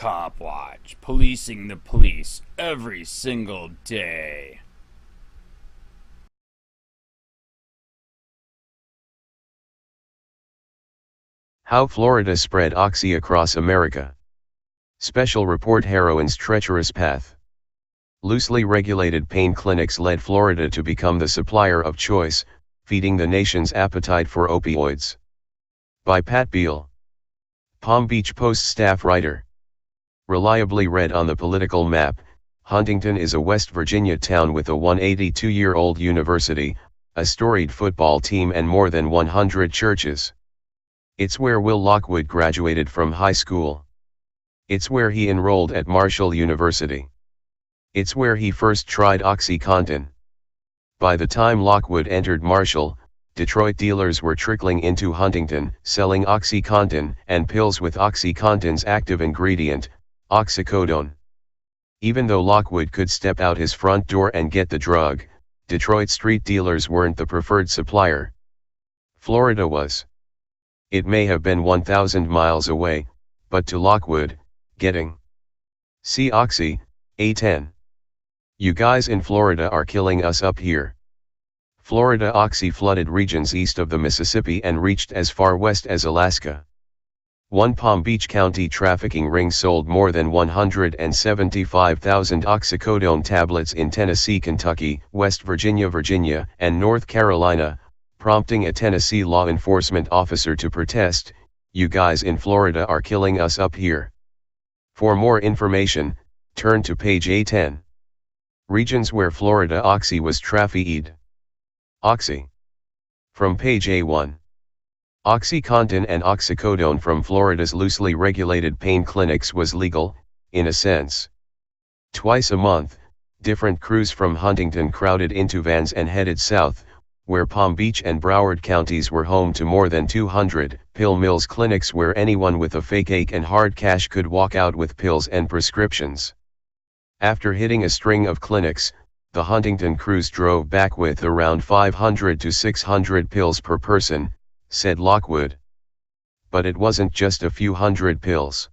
Copwatch, policing the police every single day. How Florida spread Oxy across America. Special report: heroin's treacherous path. Loosely regulated pain clinics led Florida to become the supplier of choice, feeding the nation's appetite for opioids. By Pat Beal, Palm Beach Post staff writer. Reliably read on the political map, Huntington is a West Virginia town with a 182-year-old university, a storied football team and more than 100 churches. It's where Will Lockwood graduated from high school. It's where he enrolled at Marshall University. It's where he first tried Oxycontin. By the time Lockwood entered Marshall, Detroit dealers were trickling into Huntington, selling Oxycontin and pills with Oxycontin's active ingredient, oxycodone. Even though Lockwood could step out his front door and get the drug, Detroit street dealers weren't the preferred supplier. Florida was. It may have been 1,000 miles away, but to Lockwood, getting see Oxy, A10. You guys in Florida are killing us up here. Florida Oxy flooded regions east of the Mississippi and reached as far west as Alaska. One Palm Beach County trafficking ring sold more than 175,000 oxycodone tablets in Tennessee, Kentucky, West Virginia, and North Carolina, prompting a Tennessee law enforcement officer to protest, "You guys in Florida are killing us up here." For more information, turn to page A10. Regions where Florida Oxy was trafficked. Oxy. From page A1. Oxycontin and oxycodone from Florida's loosely regulated pain clinics was legal, in a sense. Twice a month, different crews from Huntington crowded into vans and headed south, where Palm Beach and Broward counties were home to more than 200 pill mills, clinics where anyone with a fake ache and hard cash could walk out with pills and prescriptions. After hitting a string of clinics, the Huntington crews drove back with around 500 to 600 pills per person, said Lockwood. But it wasn't just a few hundred pills.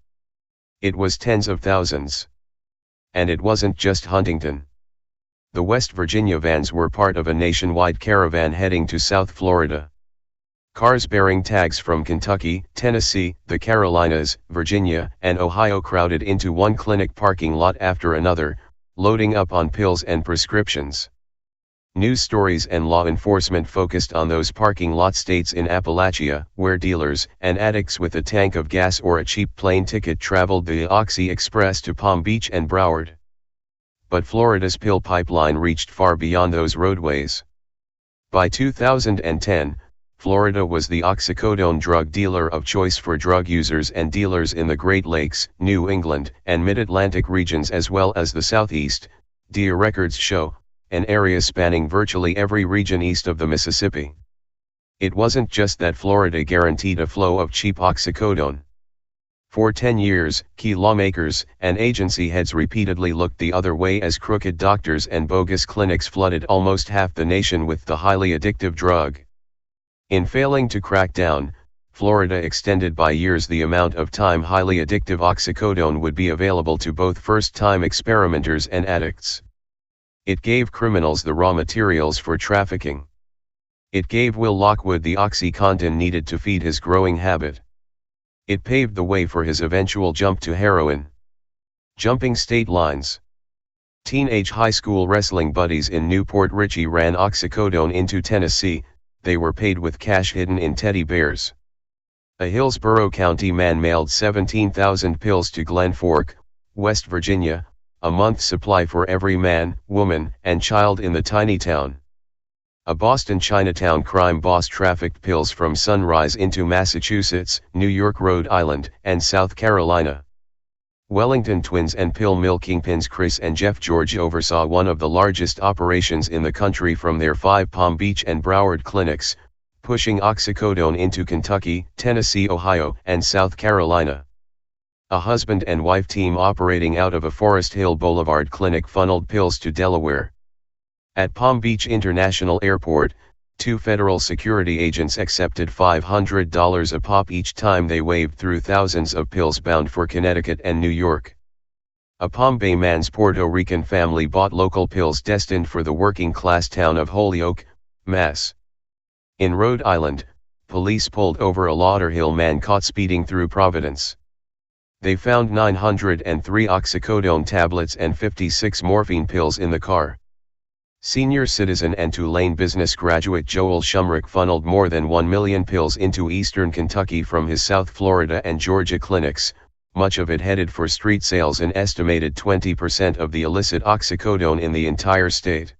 It was tens of thousands. And it wasn't just Huntington. The West Virginia vans were part of a nationwide caravan heading to South Florida. Cars bearing tags from Kentucky, Tennessee, the Carolinas, Virginia, and Ohio crowded into one clinic parking lot after another, loading up on pills and prescriptions. News stories and law enforcement focused on those parking lot states in Appalachia, where dealers and addicts with a tank of gas or a cheap plane ticket traveled the Oxy Express to Palm Beach and Broward. But Florida's pill pipeline reached far beyond those roadways. By 2010, Florida was the oxycodone drug dealer of choice for drug users and dealers in the Great Lakes, New England, and Mid-Atlantic regions as well as the Southeast, DEA records show, an area spanning virtually every region east of the Mississippi. It wasn't just that Florida guaranteed a flow of cheap oxycodone. For 10 years, key lawmakers and agency heads repeatedly looked the other way as crooked doctors and bogus clinics flooded almost half the nation with the highly addictive drug. In failing to crack down, Florida extended by years the amount of time highly addictive oxycodone would be available to both first-time experimenters and addicts. It gave criminals the raw materials for trafficking. It gave Will Lockwood the Oxycontin needed to feed his growing habit. It paved the way for his eventual jump to heroin. Jumping state lines. Teenage high school wrestling buddies in Newport Richey ran oxycodone into Tennessee. They were paid with cash hidden in teddy bears. A Hillsborough County man mailed 17,000 pills to Glen Fork, West Virginia, a month's supply for every man, woman, and child in the tiny town. A Boston Chinatown crime boss trafficked pills from Sunrise into Massachusetts, New York, Rhode Island, and South Carolina. Wellington twins and pill mill kingpins Chris and Jeff George oversaw one of the largest operations in the country from their 5 Palm Beach and Broward clinics, pushing oxycodone into Kentucky, Tennessee, Ohio, and South Carolina. A husband and wife team operating out of a Forest Hill Boulevard clinic funneled pills to Delaware. At Palm Beach International Airport, Two federal security agents accepted $500 a pop each time they waved through thousands of pills bound for Connecticut and New York. A Palm Bay man's Puerto Rican family bought local pills destined for the working-class town of Holyoke, Mass. In Rhode Island, police pulled over a Lauderhill man caught speeding through Providence. They found 903 oxycodone tablets and 56 morphine pills in the car. Senior citizen and Tulane business graduate Joel Shumrick funneled more than 1 million pills into eastern Kentucky from his South Florida and Georgia clinics, much of it headed for street sales, an estimated 20% of the illicit oxycodone in the entire state.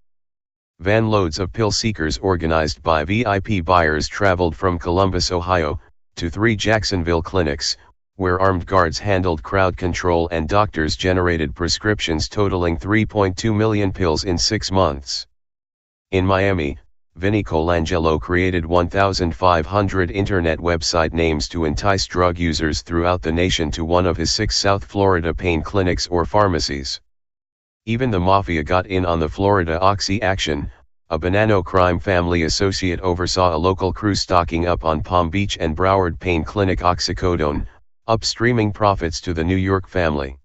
Van loads of pill seekers organized by VIP buyers traveled from Columbus, Ohio, to 3 Jacksonville clinics, where armed guards handled crowd control and doctors generated prescriptions totaling 3.2 million pills in 6 months. In Miami, Vinny Colangelo created 1,500 internet website names to entice drug users throughout the nation to one of his 6 South Florida pain clinics or pharmacies. Even the mafia got in on the Florida Oxy action. A Bonanno crime family associate oversaw a local crew stocking up on Palm Beach and Broward pain clinic oxycodone, upstreaming profits to the New York family.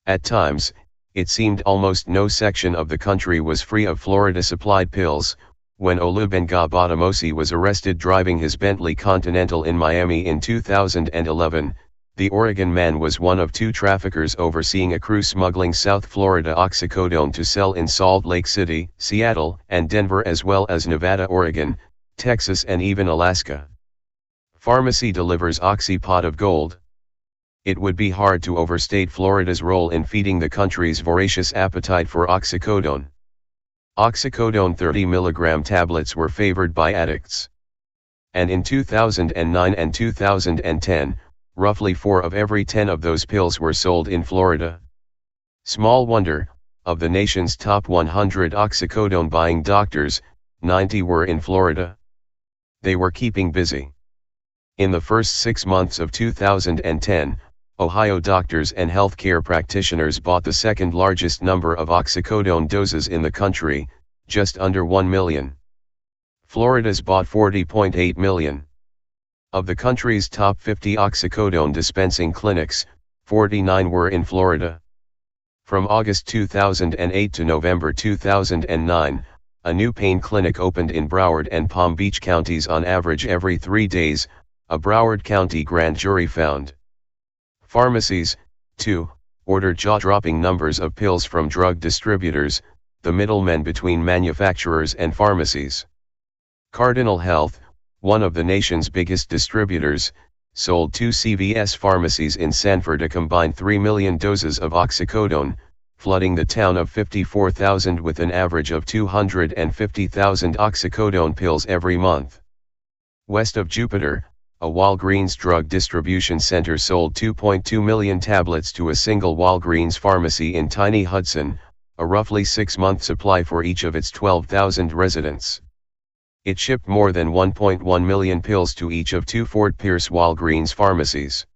At times, it seemed almost no section of the country was free of Florida-supplied pills. When Olubenga Batamosi was arrested driving his Bentley Continental in Miami in 2011, the Oregon man was one of 2 traffickers overseeing a crew smuggling South Florida oxycodone to sell in Salt Lake City, Seattle, and Denver, as well as Nevada, Oregon, Texas, and even Alaska. Pharmacy delivers oxy pot of gold. It would be hard to overstate Florida's role in feeding the country's voracious appetite for oxycodone. Oxycodone 30 mg tablets were favored by addicts. And in 2009 and 2010, roughly 4 of every 10 of those pills were sold in Florida. Small wonder, of the nation's top 100 oxycodone buying doctors, 90 were in Florida. They were keeping busy. In the first 6 months of 2010, Ohio doctors and healthcare practitioners bought the second largest number of oxycodone doses in the country, just under 1 million. Florida's bought 40.8 million. Of the country's top 50 oxycodone dispensing clinics, 49 were in Florida. From August 2008 to November 2009, a new pain clinic opened in Broward and Palm Beach counties on average every 3 days, a Broward County grand jury found. Pharmacies, too, ordered jaw-dropping numbers of pills from drug distributors, the middlemen between manufacturers and pharmacies. Cardinal Health, one of the nation's biggest distributors, sold 2 CVS pharmacies in Sanford a combined 3 million doses of oxycodone, flooding the town of 54,000 with an average of 250,000 oxycodone pills every month. West of Jupiter, a Walgreens drug distribution center sold 2.2 million tablets to a single Walgreens pharmacy in Tiny Hudson, a roughly 6-month supply for each of its 12,000 residents. It shipped more than 1.1 million pills to each of 2 Fort Pierce Walgreens pharmacies.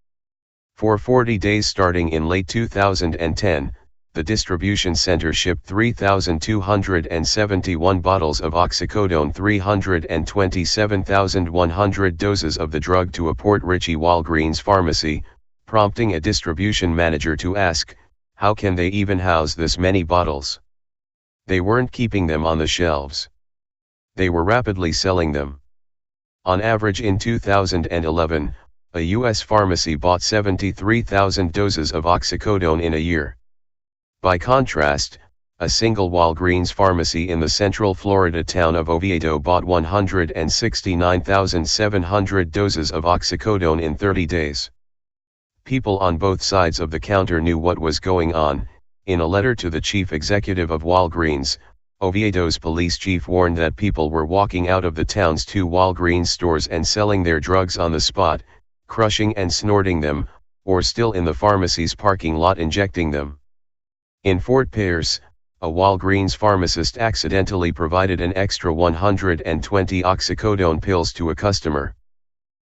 For 40 days starting in late 2010, the distribution center shipped 3,271 bottles of oxycodone, 327,100 doses of the drug to a Port Richey Walgreens pharmacy, prompting a distribution manager to ask, how can they even house this many bottles? They weren't keeping them on the shelves. They were rapidly selling them. On average in 2011, a U.S. pharmacy bought 73,000 doses of oxycodone in a year. By contrast, a single Walgreens pharmacy in the central Florida town of Oviedo bought 169,700 doses of oxycodone in 30 days. People on both sides of the counter knew what was going on. In a letter to the chief executive of Walgreens, Oviedo's police chief warned that people were walking out of the town's 2 Walgreens stores and selling their drugs on the spot, crushing and snorting them, or still in the pharmacy's parking lot injecting them. In Fort Pierce, a Walgreens pharmacist accidentally provided an extra 120 oxycodone pills to a customer.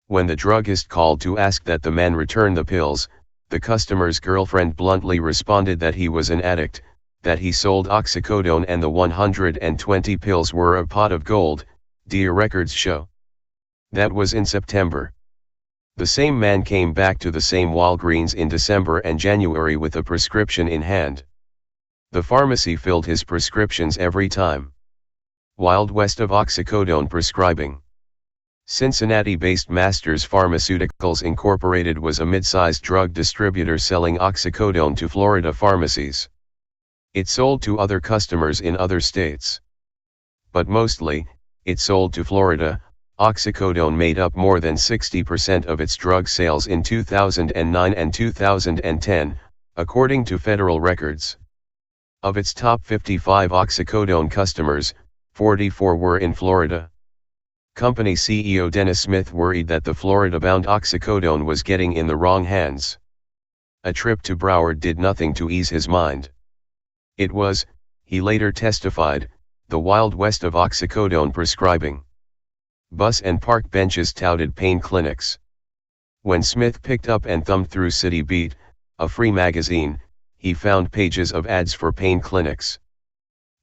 When the druggist called to ask that the man return the pills, the customer's girlfriend bluntly responded that he was an addict, that he sold oxycodone and the 120 pills were a pot of gold, DEA records show. That was in September. The same man came back to the same Walgreens in December and January with a prescription in hand. The pharmacy filled his prescriptions every time. Wild West of oxycodone prescribing. Cincinnati-based Masters Pharmaceuticals Incorporated was a mid-sized drug distributor selling oxycodone to Florida pharmacies. It sold to other customers in other states. But mostly, it sold to Florida. Oxycodone made up more than 60% of its drug sales in 2009 and 2010, according to federal records. Of its top 55 oxycodone customers, 44 were in Florida. Company CEO Dennis Smith worried that the Florida-bound oxycodone was getting in the wrong hands. A trip to Broward did nothing to ease his mind. It was, he later testified, the Wild West of oxycodone prescribing. Bus and park benches touted pain clinics. When Smith picked up and thumbed through City Beat, a free magazine, he found pages of ads for pain clinics.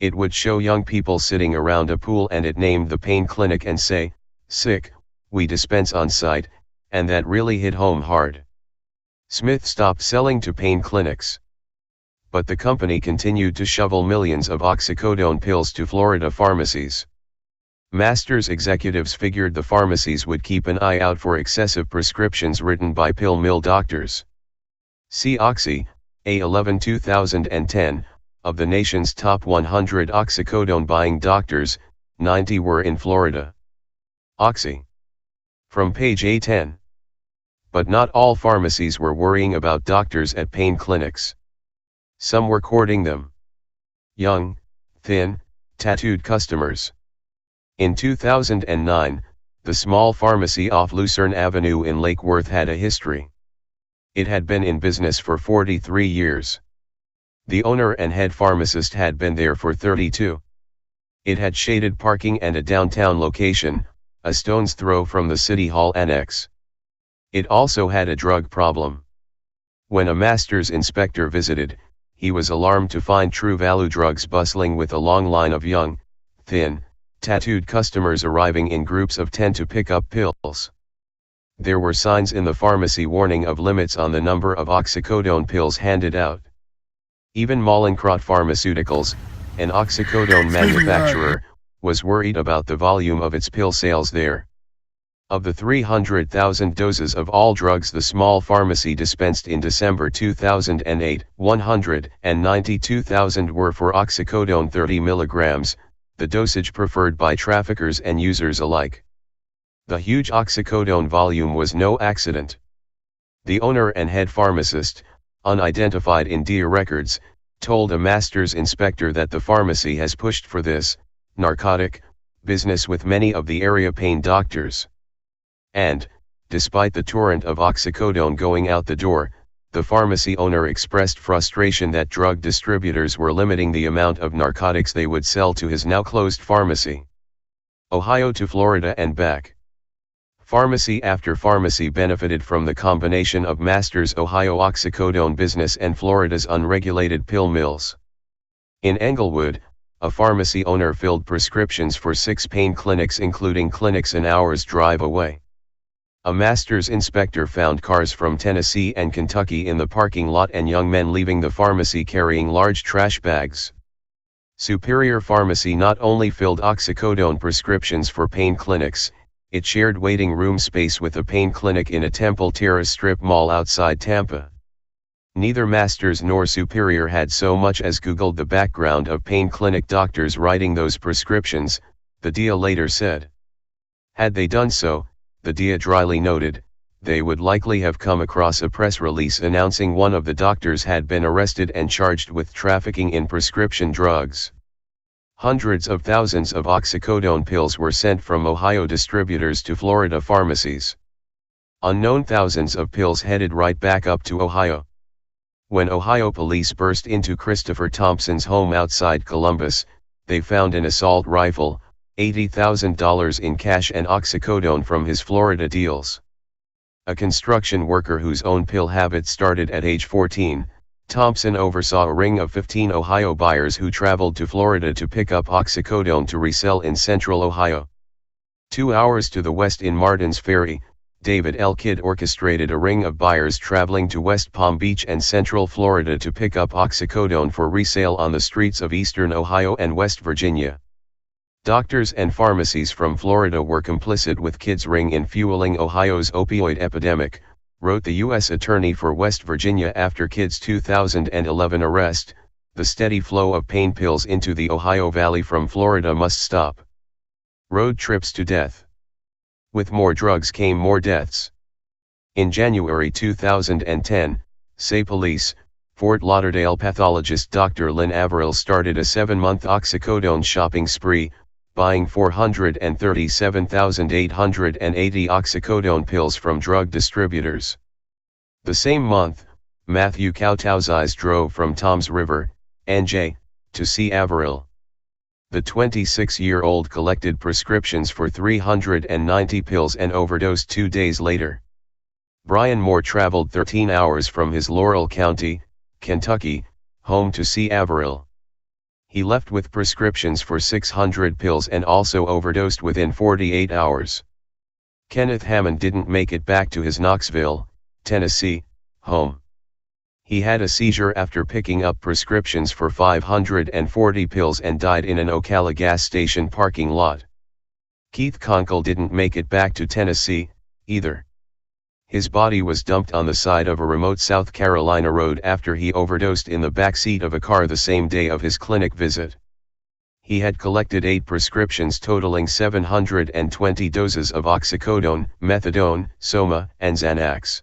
It would show young people sitting around a pool and it named the pain clinic and say, "Sick, we dispense on site," and that really hit home hard. Smith stopped selling to pain clinics. But the company continued to shovel millions of oxycodone pills to Florida pharmacies. Masters executives figured the pharmacies would keep an eye out for excessive prescriptions written by pill mill doctors. See Oxy, A11 2010, of the nation's top 100 oxycodone buying doctors, 90 were in Florida. Oxy. From page A10. But not all pharmacies were worrying about doctors at pain clinics. Some were courting them. Young, thin, tattooed customers. In 2009, the small pharmacy off Lucerne Avenue in Lake Worth had a history. It had been in business for 43 years. The owner and head pharmacist had been there for 32. It had shaded parking and a downtown location, a stone's throw from the City Hall annex. It also had a drug problem. When a Masters inspector visited, he was alarmed to find True Value drugs bustling with a long line of young, thin, tattooed customers arriving in groups of 10 to pick up pills. There were signs in the pharmacy warning of limits on the number of oxycodone pills handed out. Even Mallinckrodt Pharmaceuticals, an oxycodone manufacturer, was worried about the volume of its pill sales there. Of the 300,000 doses of all drugs the small pharmacy dispensed in December 2008, 192,000 were for oxycodone 30 mg, the dosage preferred by traffickers and users alike. The huge oxycodone volume was no accident. The owner and head pharmacist, unidentified in DEA records, told a Masters inspector that the pharmacy has pushed for this narcotic business with many of the area pain doctors. And, despite the torrent of oxycodone going out the door, the pharmacy owner expressed frustration that drug distributors were limiting the amount of narcotics they would sell to his now closed pharmacy. Ohio to Florida and back. Pharmacy after pharmacy benefited from the combination of Masters' Ohio oxycodone business and Florida's unregulated pill mills. In Englewood, a pharmacy owner filled prescriptions for 6 pain clinics, including clinics an hour's drive away. A Masters inspector found cars from Tennessee and Kentucky in the parking lot and young men leaving the pharmacy carrying large trash bags. Superior Pharmacy not only filled oxycodone prescriptions for pain clinics, it shared waiting room space with a pain clinic in a Temple Terrace strip mall outside Tampa. Neither Masters nor Superior had so much as Googled the background of pain clinic doctors writing those prescriptions, the DEA later said. Had they done so, the DEA dryly noted, they would likely have come across a press release announcing one of the doctors had been arrested and charged with trafficking in prescription drugs. Hundreds of thousands of oxycodone pills were sent from Ohio distributors to Florida pharmacies. Unknown thousands of pills headed right back up to Ohio. When Ohio police burst into Christopher Thompson's home outside Columbus, they found an assault rifle, $80,000 in cash and oxycodone from his Florida deals. A construction worker whose own pill habit started at age 14, Thompson oversaw a ring of 15 Ohio buyers who traveled to Florida to pick up oxycodone to resell in central Ohio. 2 hours to the west in Martins Ferry, David L. Kidd orchestrated a ring of buyers traveling to West Palm Beach and Central Florida to pick up oxycodone for resale on the streets of eastern Ohio and West Virginia. Doctors and pharmacies from Florida were complicit with Kidd's ring in fueling Ohio's opioid epidemic, wrote the U.S. Attorney for West Virginia after Kidd's 2011 arrest. The steady flow of pain pills into the Ohio Valley from Florida must stop. Road trips to death. With more drugs came more deaths. In January 2010, say police, Fort Lauderdale pathologist Dr. Lynn Averill started a 7-month oxycodone shopping spree, buying 437,880 oxycodone pills from drug distributors. The same month, Matthew Koutowski's drove from Toms River, NJ, to see Averill. The 26-year-old collected prescriptions for 390 pills and overdosed 2 days later. Brian Moore traveled 13 hours from his Laurel County, Kentucky, home to see Averill. He left with prescriptions for 600 pills and also overdosed within 48 hours. Kenneth Hammond didn't make it back to his Knoxville, Tennessee, home. He had a seizure after picking up prescriptions for 540 pills and died in an Ocala gas station parking lot. Keith Conkle didn't make it back to Tennessee, either. His body was dumped on the side of a remote South Carolina road after he overdosed in the back seat of a car the same day of his clinic visit. He had collected 8 prescriptions totaling 720 doses of oxycodone, methadone, Soma, and Xanax.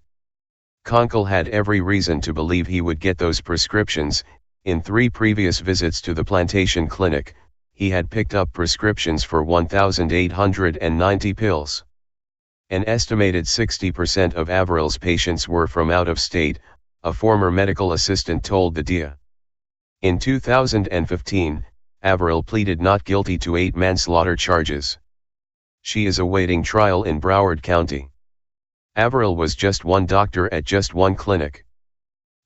Conkle had every reason to believe he would get those prescriptions. In 3 previous visits to the plantation clinic, he had picked up prescriptions for 1,890 pills. An estimated 60% of Averill's patients were from out of state, a former medical assistant told the DIA. In 2015, Averill pleaded not guilty to 8 manslaughter charges. She is awaiting trial in Broward County. Averill was just one doctor at just one clinic.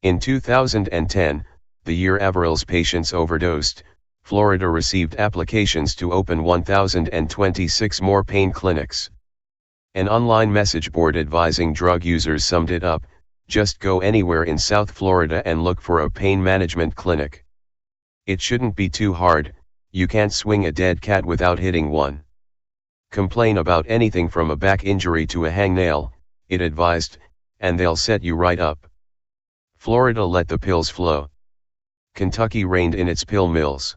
In 2010, the year Averill's patients overdosed, Florida received applications to open 1,026 more pain clinics. An online message board advising drug users summed it up: just go anywhere in South Florida and look for a pain management clinic. It shouldn't be too hard, you can't swing a dead cat without hitting one. Complain about anything from a back injury to a hangnail, it advised, and they'll set you right up. Florida let the pills flow. Kentucky reined in its pill mills.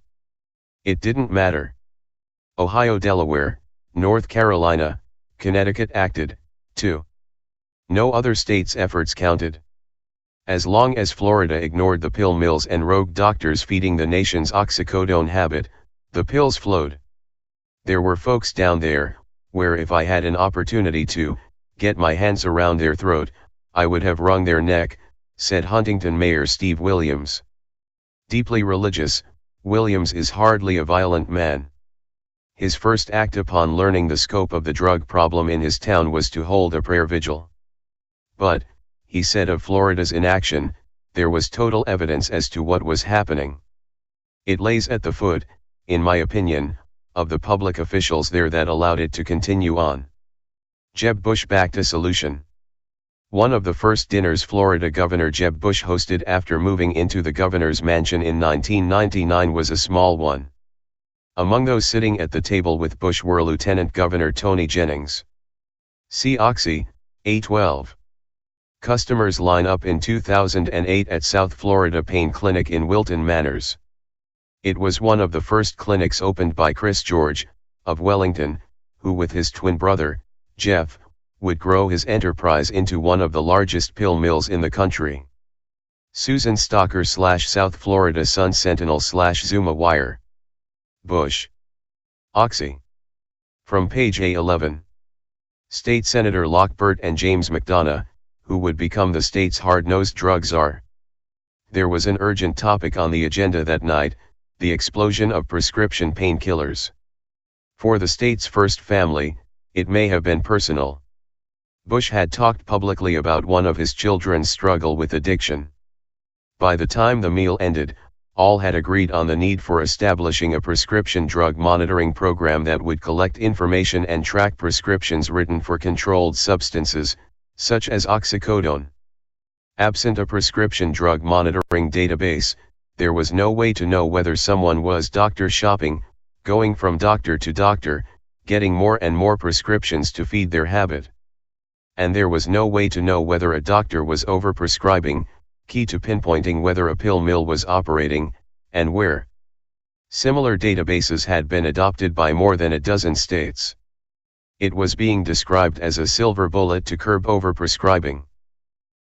It didn't matter. Ohio, Delaware, North Carolina, Connecticut acted, too. No other state's efforts counted. As long as Florida ignored the pill mills and rogue doctors feeding the nation's oxycodone habit, the pills flowed. There were folks down there, where if I had an opportunity to get my hands around their throat, I would have wrung their neck, said Huntington Mayor Steve Williams. Deeply religious, Williams is hardly a violent man. His first act upon learning the scope of the drug problem in his town was to hold a prayer vigil. But, he said of Florida's inaction, there was total evidence as to what was happening. It lays at the foot, in my opinion, of the public officials there that allowed it to continue on. Jeb Bush backed a solution. One of the first dinners Florida Governor Jeb Bush hosted after moving into the governor's mansion in 1999 was a small one. Among those sitting at the table with Bush were Lieutenant Governor Tony Jennings. See Oxy, A12. Customers line up in 2008 at South Florida Pain Clinic in Wilton Manors. It was one of the first clinics opened by Chris George, of Wellington, who with his twin brother, Jeff, would grow his enterprise into one of the largest pill mills in the country. Susan Stocker / South Florida Sun Sentinel / Zuma Wire. Bush. Oxy. From page A11. State Senator Lockbert and James McDonough, who would become the state's hard-nosed drug czar. There was an urgent topic on the agenda that night: the explosion of prescription painkillers. For the state's first family, it may have been personal. Bush had talked publicly about one of his children's struggle with addiction. By the time the meal ended, all had agreed on the need for establishing a prescription drug monitoring program that would collect information and track prescriptions written for controlled substances, such as oxycodone. Absent a prescription drug monitoring database, there was no way to know whether someone was doctor shopping, going from doctor to doctor, getting more and more prescriptions to feed their habit. And there was no way to know whether a doctor was overprescribing, key to pinpointing whether a pill mill was operating, and where. Similar databases had been adopted by more than a dozen states. It was being described as a silver bullet to curb overprescribing.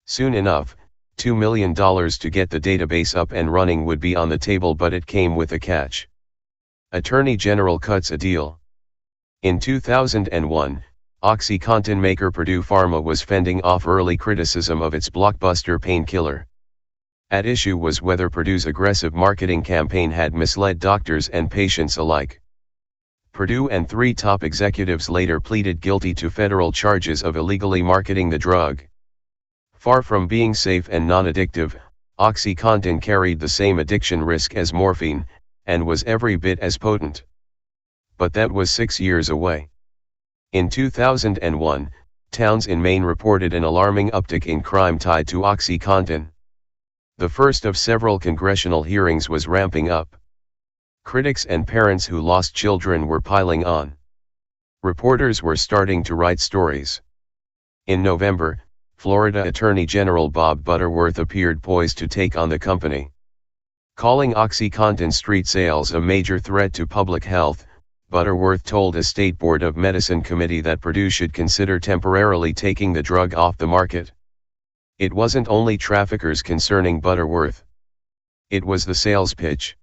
Soon enough, $2 million to get the database up and running would be on the table, but it came with a catch. Attorney General cuts a deal. In 2001, Oxycontin maker Purdue Pharma was fending off early criticism of its blockbuster painkiller. At issue was whether Purdue's aggressive marketing campaign had misled doctors and patients alike. Purdue and 3 top executives later pleaded guilty to federal charges of illegally marketing the drug. Far from being safe and non-addictive, Oxycontin carried the same addiction risk as morphine, and was every bit as potent. But that was 6 years away. In 2001, towns in Maine reported an alarming uptick in crime tied to Oxycontin. The first of several congressional hearings was ramping up. Critics and parents who lost children were piling on. Reporters were starting to write stories. In November, Florida Attorney General Bob Butterworth appeared poised to take on the company. Calling Oxycontin street sales a major threat to public health, Butterworth told a state board of medicine committee that Purdue should consider temporarily taking the drug off the market. It wasn't only traffickers concerning Butterworth. It was the sales pitch.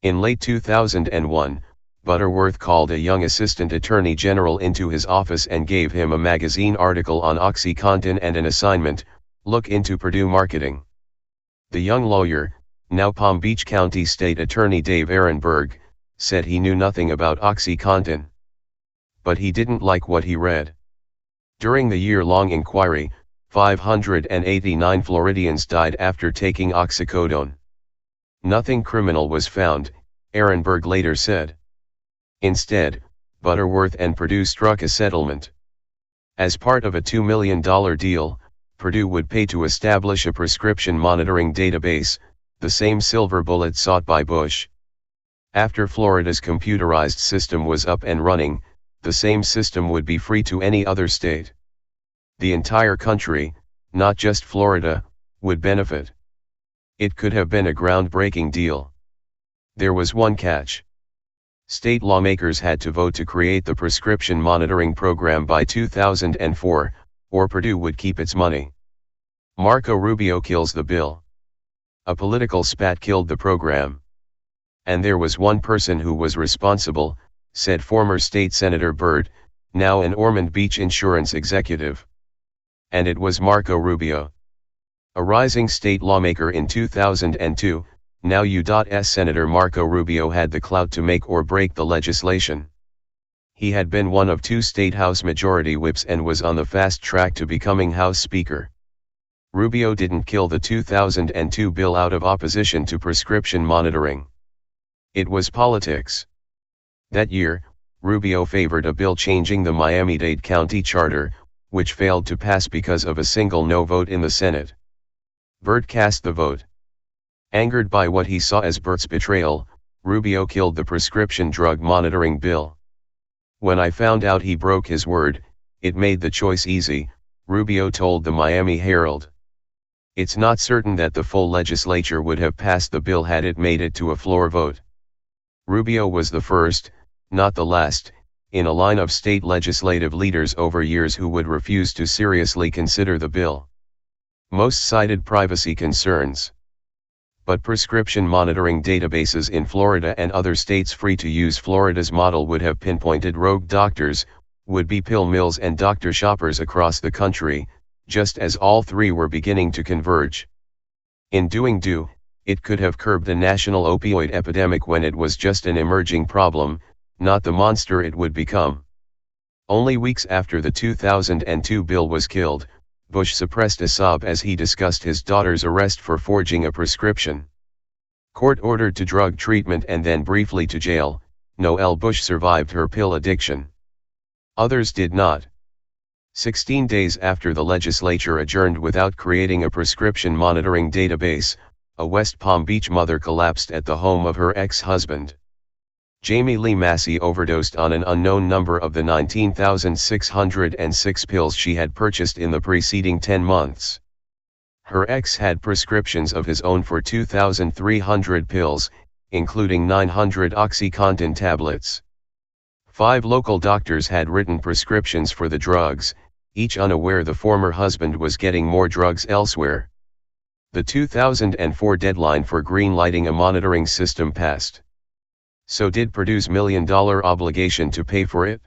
In late 2001, Butterworth called a young assistant attorney general into his office and gave him a magazine article on Oxycontin and an assignment: look into Purdue marketing. The young lawyer, now Palm Beach County State Attorney Dave Ehrenberg, said he knew nothing about Oxycontin. But he didn't like what he read. During the year-long inquiry, 589 Floridians died after taking oxycodone. Nothing criminal was found, Ehrenberg later said. Instead, Butterworth and Purdue struck a settlement. As part of a $2 million deal, Purdue would pay to establish a prescription monitoring database, the same silver bullet sought by Bush. After Florida's computerized system was up and running, the same system would be free to any other state. The entire country, not just Florida, would benefit. It could have been a groundbreaking deal. There was one catch. State lawmakers had to vote to create the prescription monitoring program by 2004, or Purdue would keep its money. Marco Rubio kills the bill. A political spat killed the program. And there was one person who was responsible, said former State Senator Byrd, now an Ormond Beach insurance executive. And it was Marco Rubio. A rising state lawmaker in 2002, now U.S. Senator Marco Rubio had the clout to make or break the legislation. He had been one of 2 state House Majority Whips and was on the fast track to becoming House Speaker. Rubio didn't kill the 2002 bill out of opposition to prescription monitoring. It was politics. That year, Rubio favored a bill changing the Miami-Dade County charter, which failed to pass because of a single no vote in the Senate. Byrd cast the vote. Angered by what he saw as Byrd's betrayal, Rubio killed the prescription drug monitoring bill. When I found out he broke his word, it made the choice easy, Rubio told the Miami Herald. It's not certain that the full legislature would have passed the bill had it made it to a floor vote. Rubio was the first, not the last, in a line of state legislative leaders over years who would refuse to seriously consider the bill. Most cited privacy concerns. But prescription monitoring databases in Florida and other states free to use Florida's model would have pinpointed rogue doctors, would-be pill mills and doctor shoppers across the country, just as all 3 were beginning to converge. In doing so, it could have curbed the national opioid epidemic when it was just an emerging problem, not the monster it would become. Only weeks after the 2002 bill was killed, Bush suppressed a sob as he discussed his daughter's arrest for forging a prescription. Court ordered to drug treatment and then briefly to jail. Noelle Bush survived her pill addiction. Others did not. 16 days after the legislature adjourned without creating a prescription monitoring database, a West Palm Beach mother collapsed at the home of her ex-husband. Jamie Lee Massey overdosed on an unknown number of the 19,606 pills she had purchased in the preceding 10 months. Her ex had prescriptions of his own for 2,300 pills, including 900 Oxycontin tablets. 5 local doctors had written prescriptions for the drugs, each unaware the former husband was getting more drugs elsewhere. The 2004 deadline for green-lighting a monitoring system passed. So did Purdue's $1 million obligation to pay for it?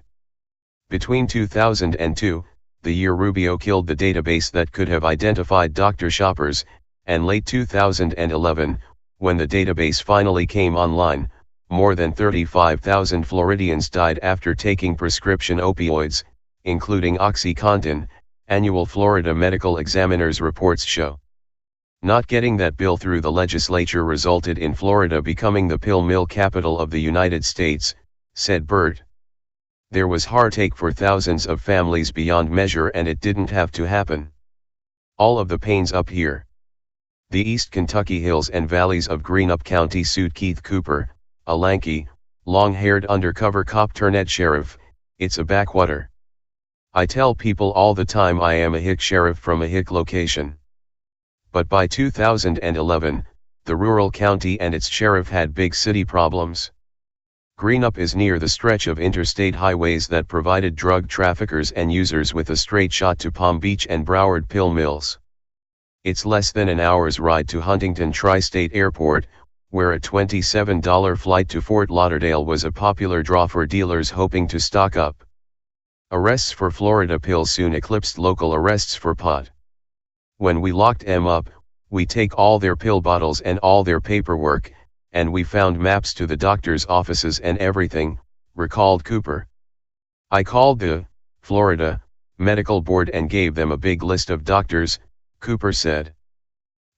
Between 2002, the year Rubio killed the database that could have identified doctor shoppers, and late 2011, when the database finally came online, more than 35,000 Floridians died after taking prescription opioids, including Oxycontin, annual Florida Medical Examiner's reports show. Not getting that bill through the legislature resulted in Florida becoming the pill mill capital of the United States, said Burt. There was heartache for thousands of families beyond measure, and it didn't have to happen. All of the pains up here. The East Kentucky hills and valleys of Greenup County sued Keith Cooper, a lanky, long-haired undercover cop turned sheriff. It's a backwater. I tell people all the time I am a hick sheriff from a hick location. But by 2011, the rural county and its sheriff had big city problems. Greenup is near the stretch of interstate highways that provided drug traffickers and users with a straight shot to Palm Beach and Broward pill mills. It's less than an hour's ride to Huntington Tri-State Airport, where a $27 flight to Fort Lauderdale was a popular draw for dealers hoping to stock up. Arrests for Florida pills soon eclipsed local arrests for pot. When we locked them up, we take all their pill bottles and all their paperwork, and we found maps to the doctors' offices and everything, recalled Cooper. I called the Florida Medical Board and gave them a big list of doctors, Cooper said.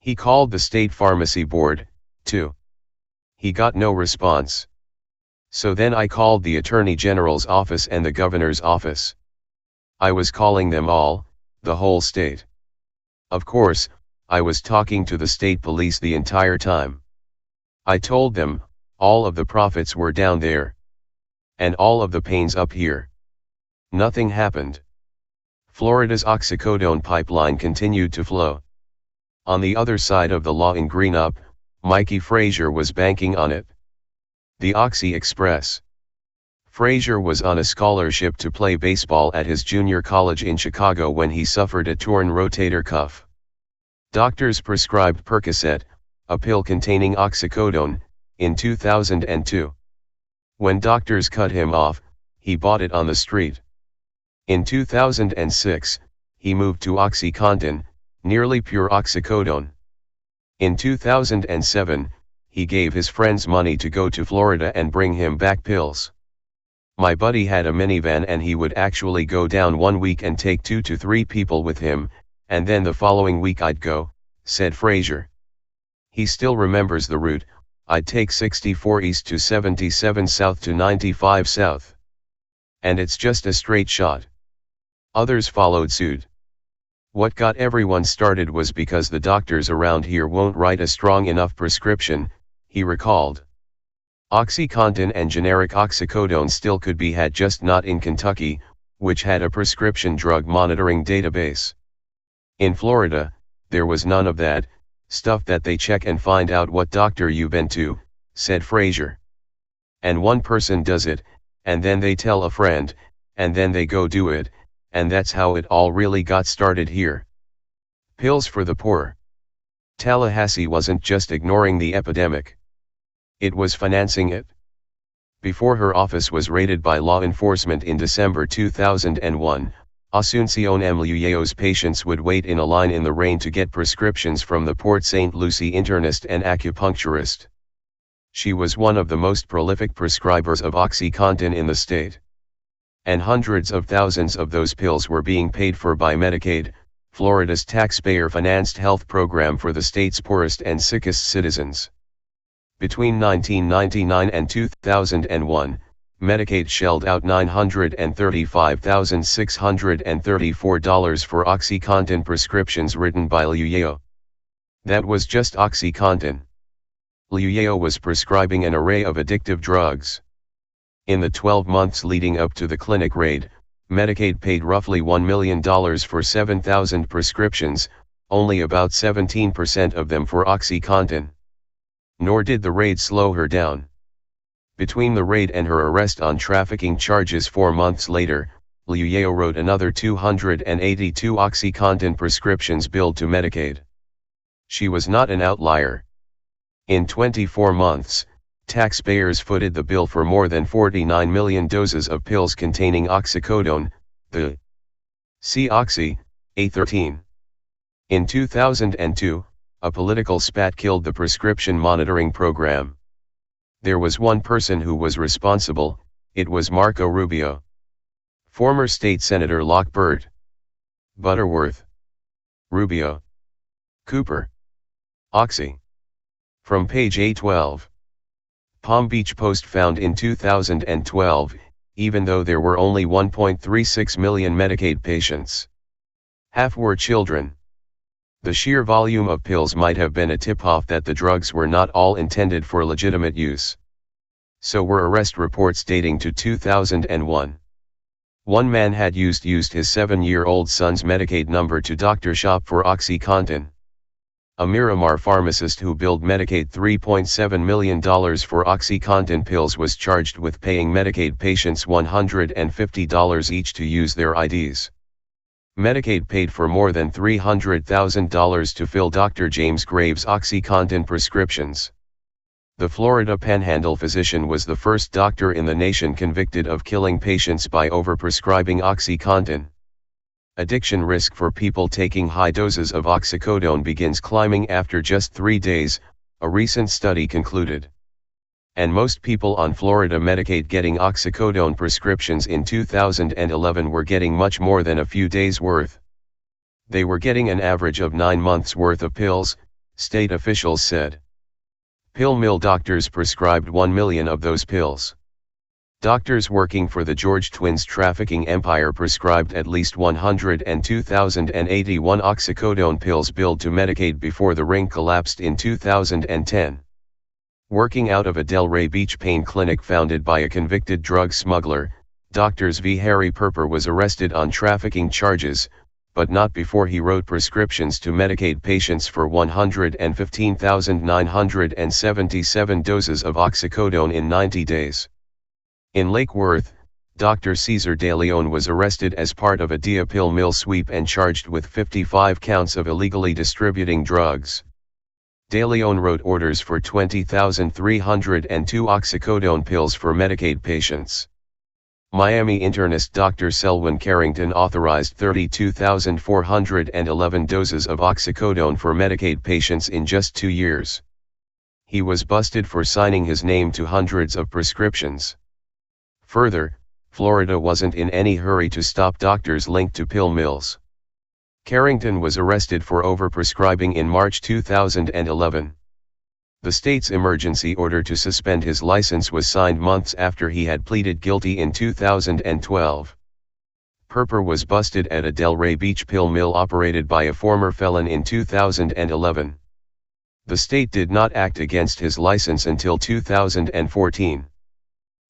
He called the State Pharmacy Board, too. He got no response. So then I called the Attorney General's office and the Governor's office. I was calling them all, the whole state. Of course, I was talking to the state police the entire time. I told them, all of the profits were down there. And all of the pains up here. Nothing happened. Florida's oxycodone pipeline continued to flow. On the other side of the law in Greenup, Mikey Frazier was banking on it. The Oxy Express. Frazier was on a scholarship to play baseball at his junior college in Chicago when he suffered a torn rotator cuff. Doctors prescribed Percocet, a pill containing oxycodone, in 2002. When doctors cut him off, he bought it on the street. In 2006, he moved to Oxycontin, nearly pure oxycodone. In 2007, he gave his friends money to go to Florida and bring him back pills. My buddy had a minivan and he would actually go down one week and take 2 to 3 people with him, and then the following week I'd go, said Frazier. He still remembers the route. I'd take 64 east to 77 south to 95 south. And it's just a straight shot. Others followed suit. What got everyone started was because the doctors around here won't write a strong enough prescription, he recalled. Oxycontin and generic oxycodone still could be had, just not in Kentucky, which had a prescription drug monitoring database. In Florida, there was none of that stuff that they check and find out what doctor you've been to, said Frazier. And one person does it, and then they tell a friend, and then they go do it, and that's how it all really got started here. Pills for the poor. Tallahassee wasn't just ignoring the epidemic. It was financing it. Before her office was raided by law enforcement in December 2001, Asuncion Mluyeo's patients would wait in a line in the rain to get prescriptions from the Port St. Lucie internist and acupuncturist. She was one of the most prolific prescribers of Oxycontin in the state. And hundreds of thousands of those pills were being paid for by Medicaid, Florida's taxpayer-financed health program for the state's poorest and sickest citizens. Between 1999 and 2001, Medicaid shelled out $935,634 for Oxycontin prescriptions written by LEO. That was just Oxycontin. LEO was prescribing an array of addictive drugs. In the 12 months leading up to the clinic raid, Medicaid paid roughly $1 million for 7,000 prescriptions, only about 17% of them for Oxycontin. Nor did the raid slow her down. Between the raid and her arrest on trafficking charges 4 months later, LEO wrote another 282 Oxycontin prescriptions billed to Medicaid. She was not an outlier. In 24 months, taxpayers footed the bill for more than 49 million doses of pills containing oxycodone, the C-Oxy, A13. In 2002, a political spat killed the prescription monitoring program. There was one person who was responsible, it was Marco Rubio. Former state senator Lockbird, Butterworth, Rubio, Cooper, Oxy. From page A12. Palm Beach Post found in 2012, even though there were only 1.36 million Medicaid patients, half were children. The sheer volume of pills might have been a tip-off that the drugs were not all intended for legitimate use. So were arrest reports dating to 2001. One man had used his 7-year-old son's Medicaid number to doctor shop for Oxycontin. A Miramar pharmacist who billed Medicaid $3.7 million for Oxycontin pills was charged with paying Medicaid patients $150 each to use their IDs. Medicaid paid for more than $300,000 to fill Dr. James Graves' Oxycontin prescriptions. The Florida Panhandle physician was the first doctor in the nation convicted of killing patients by overprescribing Oxycontin. Addiction risk for people taking high doses of oxycodone begins climbing after just 3 days, a recent study concluded. And most people on Florida Medicaid getting oxycodone prescriptions in 2011 were getting much more than a few days' worth. They were getting an average of 9 months' worth of pills, state officials said. Pill mill doctors prescribed 1 million of those pills. Doctors working for the George twins trafficking empire prescribed at least 102,081 oxycodone pills billed to Medicaid before the ring collapsed in 2010. Working out of a Delray Beach pain clinic founded by a convicted drug smuggler, Drs. V. Harry Perper was arrested on trafficking charges, but not before he wrote prescriptions to Medicaid patients for 115,977 doses of oxycodone in 90 days. In Lake Worth, Dr. Cesar De Leon was arrested as part of a DEA pill mill sweep and charged with 55 counts of illegally distributing drugs. De Leon wrote orders for 20,302 oxycodone pills for Medicaid patients. Miami internist Dr. Selwyn Carrington authorized 32,411 doses of oxycodone for Medicaid patients in just 2 years. He was busted for signing his name to hundreds of prescriptions. Further, Florida wasn't in any hurry to stop doctors linked to pill mills. Carrington was arrested for overprescribing in March 2011. The state's emergency order to suspend his license was signed months after he had pleaded guilty in 2012. Perper was busted at a Delray Beach pill mill operated by a former felon in 2011. The state did not act against his license until 2014.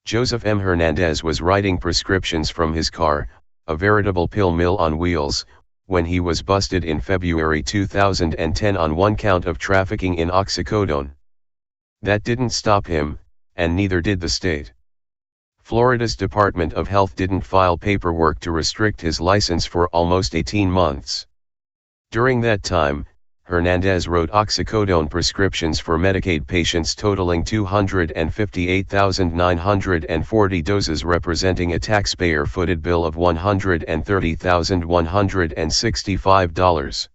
Joseph M. Hernandez was writing prescriptions from his car, a veritable pill mill on wheels, when he was busted in February 2010 on one count of trafficking in oxycodone. That didn't stop him, and neither did the state. Florida's Department of Health didn't file paperwork to restrict his license for almost 18 months. During that time, Hernandez wrote oxycodone prescriptions for Medicaid patients totaling 258,940 doses, representing a taxpayer-footed bill of $130,165.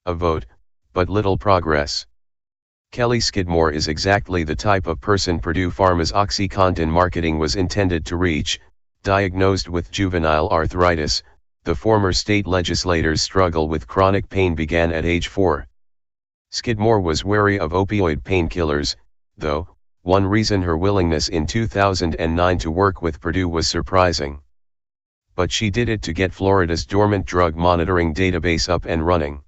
A vote, but little progress. Kelly Skidmore is exactly the type of person Purdue Pharma's Oxycontin marketing was intended to reach. Diagnosed with juvenile arthritis, the former state legislator's struggle with chronic pain began at age 4. Skidmore was wary of opioid painkillers, though. One reason her willingness in 2009 to work with Purdue was surprising. But she did it to get Florida's dormant drug monitoring database up and running.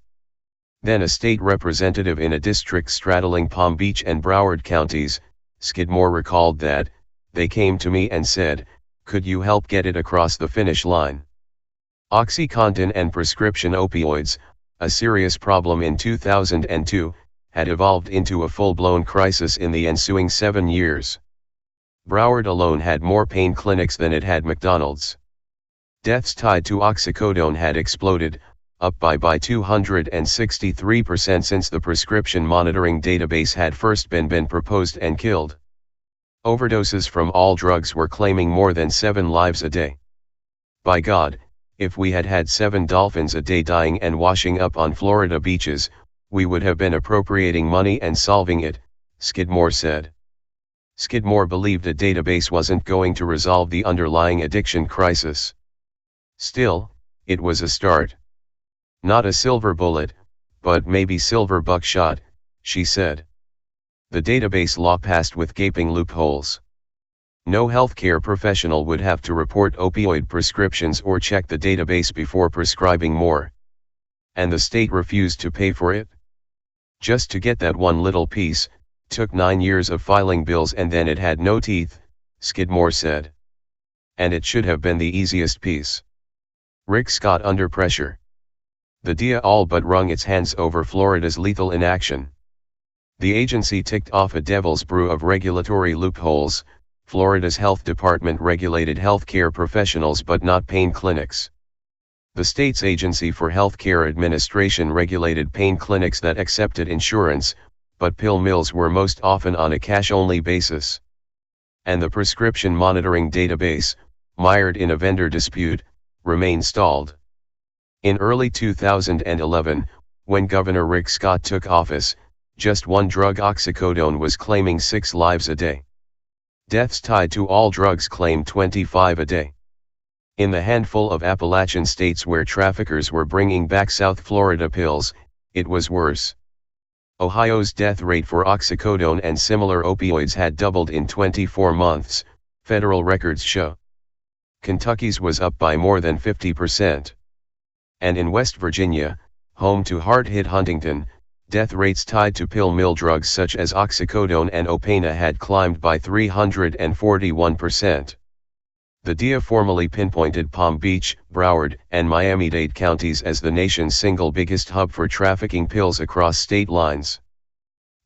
Then a state representative in a district straddling Palm Beach and Broward counties, Skidmore, recalled that, "They came to me and said, could you help get it across the finish line?" Oxycontin and prescription opioids, a serious problem in 2002, had evolved into a full-blown crisis in the ensuing 7 years. Broward alone had more pain clinics than it had McDonald's. Deaths tied to oxycodone had exploded, up by 263% since the prescription monitoring database had first been proposed and killed. Overdoses from all drugs were claiming more than 7 lives a day. By God, if we had had 7 dolphins a day dying and washing up on Florida beaches, we would have been appropriating money and solving it, Skidmore said. Skidmore believed a database wasn't going to resolve the underlying addiction crisis. Still, it was a start. Not a silver bullet, but maybe silver buckshot, she said. The database law passed with gaping loopholes. No healthcare professional would have to report opioid prescriptions or check the database before prescribing more. And the state refused to pay for it? Just to get that one little piece, took 9 years of filing bills, and then it had no teeth, Skidmore said. And it should have been the easiest piece. Rick Scott under pressure. The DEA all but wrung its hands over Florida's lethal inaction. The agency ticked off a devil's brew of regulatory loopholes. Florida's health department regulated healthcare professionals but not pain clinics. The state's Agency for Healthcare Administration regulated pain clinics that accepted insurance, but pill mills were most often on a cash-only basis. And the prescription monitoring database, mired in a vendor dispute, remained stalled. In early 2011, when Governor Rick Scott took office, just one drug, oxycodone, was claiming 6 lives a day. Deaths tied to all drugs claimed 25 a day. In the handful of Appalachian states where traffickers were bringing back South Florida pills, it was worse. Ohio's death rate for oxycodone and similar opioids had doubled in 24 months, federal records show. Kentucky's was up by more than 50%. And in West Virginia, home to hard-hit Huntington, death rates tied to pill mill drugs such as oxycodone and opana had climbed by 341%. The DEA formally pinpointed Palm Beach, Broward, and Miami-Dade counties as the nation's single biggest hub for trafficking pills across state lines.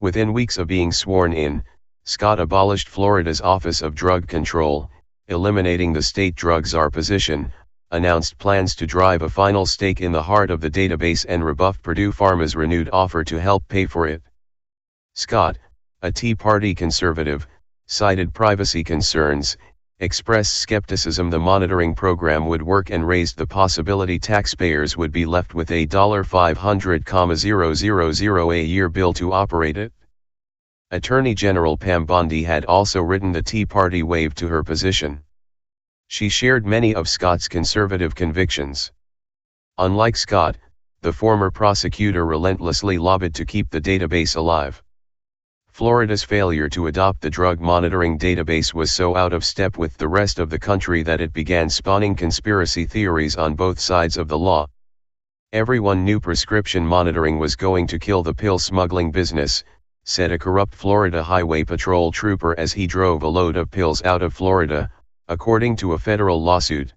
Within weeks of being sworn in, Scott abolished Florida's Office of Drug Control, eliminating the state drug czar position, announced plans to drive a final stake in the heart of the database, and rebuffed Purdue Pharma's renewed offer to help pay for it. Scott, a Tea Party conservative, cited privacy concerns, expressed skepticism the monitoring program would work, and raised the possibility taxpayers would be left with a $500,000 a year bill to operate it. Attorney General Pam Bondi had also ridden the Tea Party wave to her position. She shared many of Scott's conservative convictions. Unlike Scott, the former prosecutor relentlessly lobbied to keep the database alive. Florida's failure to adopt the drug monitoring database was so out of step with the rest of the country that it began spawning conspiracy theories on both sides of the law. Everyone knew prescription monitoring was going to kill the pill smuggling business, said a corrupt Florida Highway Patrol trooper as he drove a load of pills out of Florida, according to a federal lawsuit.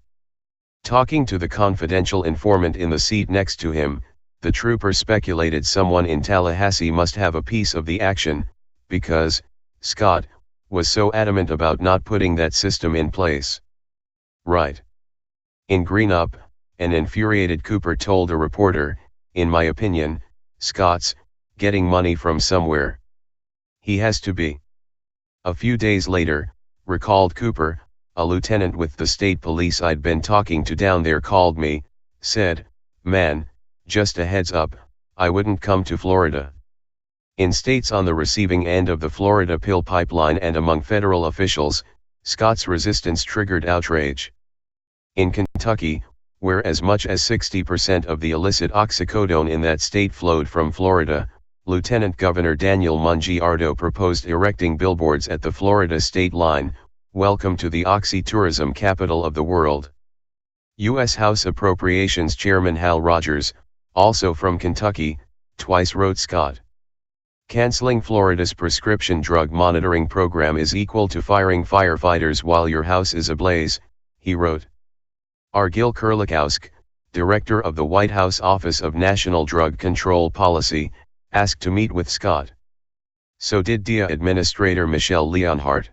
Talking to the confidential informant in the seat next to him, the trooper speculated someone in Tallahassee must have a piece of the action, because Scott was so adamant about not putting that system in place. Right. In Greenup, an infuriated Cooper told a reporter, "In my opinion, Scott's getting money from somewhere. He has to be." A few days later, recalled Cooper, a lieutenant with the state police I'd been talking to down there called me, said, "Man, just a heads up, I wouldn't come to Florida." In states on the receiving end of the Florida pill pipeline and among federal officials, Scott's resistance triggered outrage. In Kentucky, where as much as 60% of the illicit oxycodone in that state flowed from Florida, Lieutenant Governor Daniel Mungiardo proposed erecting billboards at the Florida state line, "Welcome to the oxy-tourism capital of the world." U.S. House Appropriations Chairman Hal Rogers, also from Kentucky, twice wrote Scott. "Canceling Florida's prescription drug monitoring program is equal to firing firefighters while your house is ablaze," he wrote. R. Gil Kerlikowske, director of the White House Office of National Drug Control Policy, asked to meet with Scott. So did DEA Administrator Michelle Leonhardt.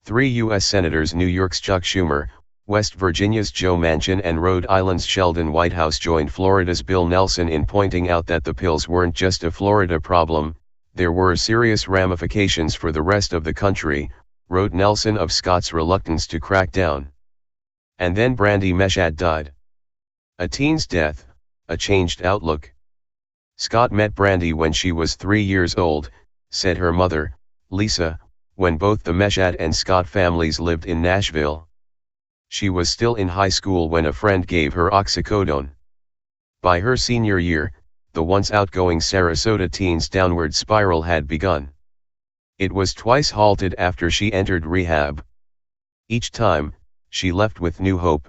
3 U.S. Senators, New York's Chuck Schumer, West Virginia's Joe Manchin and Rhode Island's Sheldon Whitehouse joined Florida's Bill Nelson in pointing out that the pills weren't just a Florida problem, there were serious ramifications for the rest of the country, wrote Nelson of Scott's reluctance to crack down. And then Brandy Meshad died. A teen's death, a changed outlook. Scott met Brandy when she was 3 years old, said her mother, Lisa, when both the Meshad and Scott families lived in Nashville. She was still in high school when a friend gave her oxycodone. By her senior year, the once outgoing Sarasota teen's downward spiral had begun. It was twice halted after she entered rehab. Each time, she left with new hope.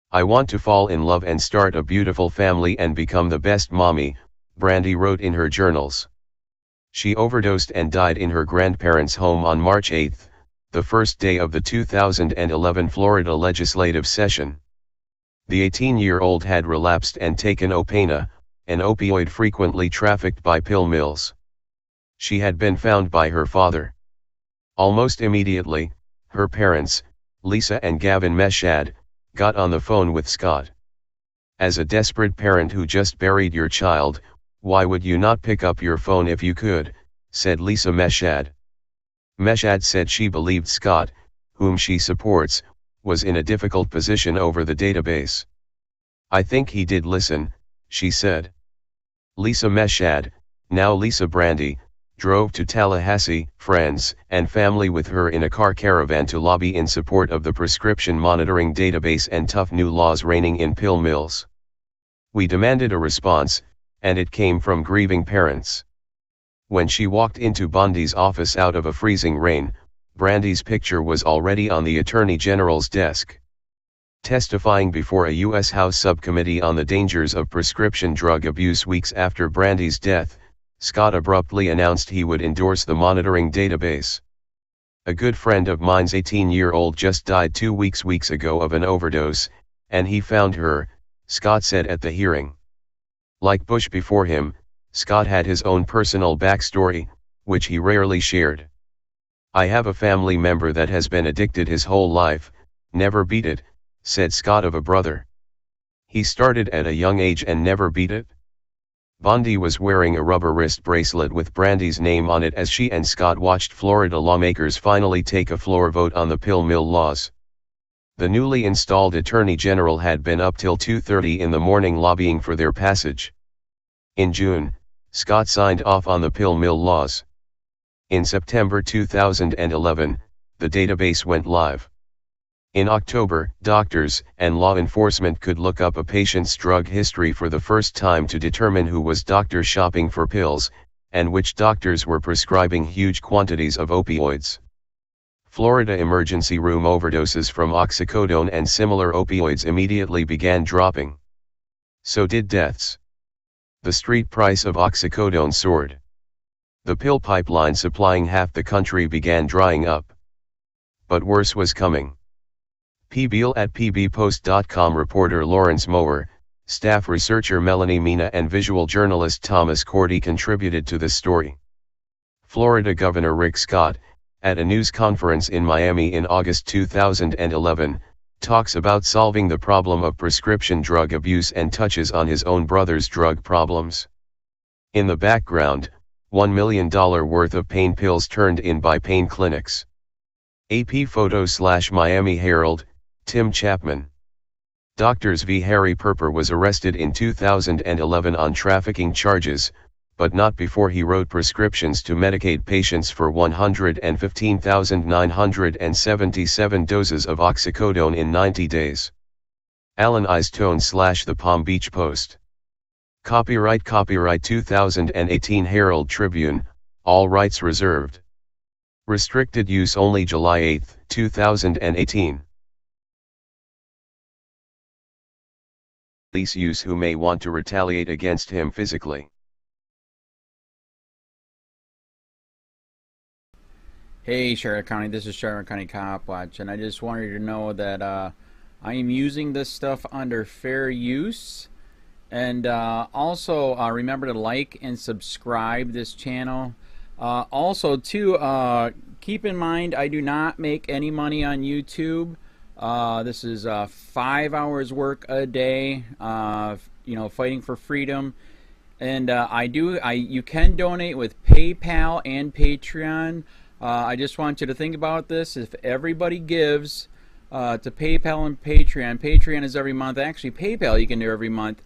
"I want to fall in love and start a beautiful family and become the best mommy," Brandy wrote in her journals. She overdosed and died in her grandparents' home on March 8, the first day of the 2011 Florida legislative session. The 18-year-old had relapsed and taken Opana, an opioid frequently trafficked by pill mills. She had been found by her father. Almost immediately, her parents, Lisa and Gavin Meshad, got on the phone with Scott. "As a desperate parent who just buried your child, why would you not pick up your phone if you could?" said Lisa Meshad. Meshad said she believed Scott, whom she supports, was in a difficult position over the database. "I think he did listen," she said. Lisa Meshad, now Lisa Brandy, drove to Tallahassee, friends and family with her in a car caravan to lobby in support of the prescription monitoring database and tough new laws reigning in pill mills. "We demanded a response, and it came from grieving parents." When she walked into Bondi's office out of a freezing rain, Brandy's picture was already on the Attorney General's desk. Testifying before a U.S. House subcommittee on the dangers of prescription drug abuse weeks after Brandy's death, Scott abruptly announced he would endorse the monitoring database. "A good friend of mine's 18-year-old just died 2 weeks ago of an overdose, and he found her," Scott said at the hearing. Like Bush before him, Scott had his own personal backstory, which he rarely shared. "I have a family member that has been addicted his whole life, never beat it," said Scott of a brother. "He started at a young age and never beat it." Bondi was wearing a rubber wrist bracelet with Brandy's name on it as she and Scott watched Florida lawmakers finally take a floor vote on the pill mill laws. The newly installed Attorney General had been up till 2:30 in the morning lobbying for their passage. In June, Scott signed off on the pill mill laws. In September 2011, the database went live. In October, doctors and law enforcement could look up a patient's drug history for the first time to determine who was doctor shopping for pills, and which doctors were prescribing huge quantities of opioids. Florida emergency room overdoses from oxycodone and similar opioids immediately began dropping. So did deaths. The street price of oxycodone soared. The pill pipeline supplying half the country began drying up. But worse was coming. PBeal at pbpost.com reporter Lawrence Mower, staff researcher Melanie Mina and visual journalist Thomas Cordy contributed to the story. Florida Governor Rick Scott, at a news conference in Miami in August 2011, talks about solving the problem of prescription drug abuse and touches on his own brother's drug problems. In the background, $1 million worth of pain pills turned in by pain clinics. AP photo/Miami Herald, Tim Chapman. Doctors v. Harry Perper was arrested in 2011 on trafficking charges, but not before he wrote prescriptions to Medicaid patients for 115,977 doses of oxycodone in 90 days. Alan Eistone / The Palm Beach Post. Copyright 2018 Herald Tribune, all rights reserved. Restricted use only July 8, 2018. Police use who may want to retaliate against him physically. Hey Charlotte County, this is Charlotte County Copwatch, and I just wanted you to know that I am using this stuff under fair use. And also remember to like and subscribe this channel. Also too, keep in mind I do not make any money on YouTube. This is 5 hours work a day, you know, fighting for freedom. And you can donate with PayPal and Patreon. I just want you to think about this. If everybody gives to PayPal and Patreon, Patreon is every month. Actually, PayPal you can do every month.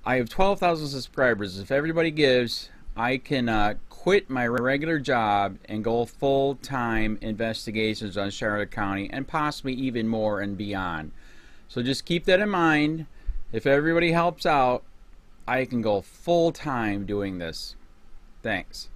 I have 12,000 subscribers. If everybody gives, I can quit my regular job and go full-time investigations on Charlotte County and possibly even more and beyond. So just keep that in mind. If everybody helps out, I can go full-time doing this. Thanks.